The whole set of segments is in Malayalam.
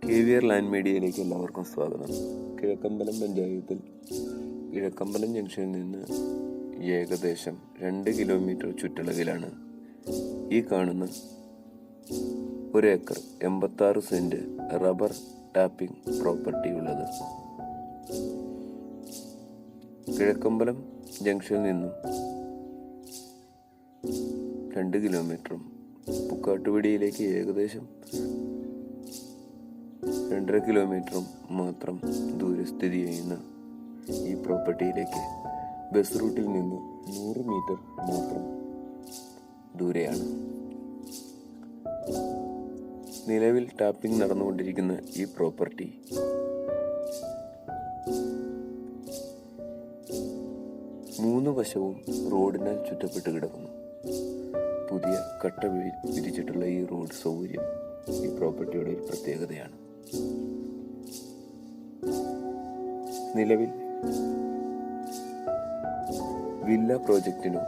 KVR ലാൻഡ് മീഡിയയിലേക്ക് എല്ലാവർക്കും സ്വാഗതം. കിഴക്കമ്പലം പഞ്ചായത്തിൽ കിഴക്കമ്പലം ജംഗ്ഷനിൽ നിന്ന് ഏകദേശം 2 കിലോമീറ്റർ ചുറ്റളവിലാണ് ഈ കാണുന്ന 1 acre 86 saint rubber tapping property ഉള്ളത്. കിഴക്കമ്പലം ജംഗ്ഷനിൽ നിന്നും 2 കിലോമീറ്ററും പുക്കാട്ടുപടിയിലേക്ക് ഏകദേശം 2.5 കിലോമീറ്ററും മാത്രം ദൂരെ സ്ഥിതി ചെയ്യുന്ന ഈ പ്രോപ്പർട്ടിയിലേക്ക് ബസ് റൂട്ടിൽ നിന്ന് 100 മീറ്റർ മാത്രം ദൂരെയാണ്. നിലവിൽ ടാപ്പിംഗ് നടന്നുകൊണ്ടിരിക്കുന്ന ഈ പ്രോപ്പർട്ടി മൂന്ന് വശവും റോഡിനാൽ ചുറ്റപ്പെട്ട് കിടക്കുന്നു. പുതിയ കട്ട വിരിച്ചിട്ടുള്ള ഈ റോഡ് സൗകര്യം ഈ പ്രോപ്പർട്ടിയുടെ ഒരു പ്രത്യേകതയാണ്. നിലവിൽ വില്ല പ്രോജക്റ്റിനോ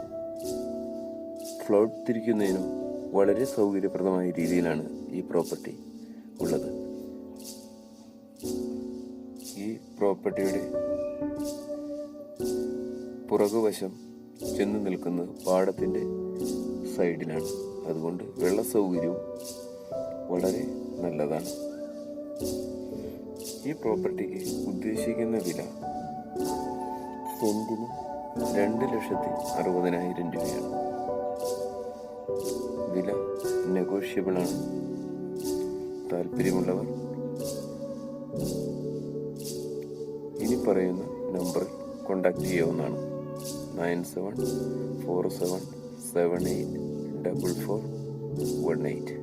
ഫ്ലോട്ട് തിരിക്കുന്നതിനോ വളരെ സൗകര്യപ്രദമായ രീതിയിലാണ് ഈ പ്രോപ്പർട്ടി ഉള്ളത്. ഈ പ്രോപ്പർട്ടിയുടെ പുറകുവശം ചെന്ന് നിൽക്കുന്നത് പാടത്തിൻ്റെ സൈഡിലാണ്. അതുകൊണ്ട് വെള്ള സൗകര്യവും വളരെ നല്ലതാണ്. ഈ പ്രോപ്പർട്ടിക്ക് ഉദ്ദേശിക്കുന്ന വില സെന്റിന് 2,60,000 രൂപയാണ്. വില നെഗോഷ്യബിൾ ആണ്. താല്പര്യമുള്ളവർ ഇനി പറയുന്ന നമ്പറിൽ കോൺടാക്ട് ചെയ്യാവുന്നതാണ്. 9747784418.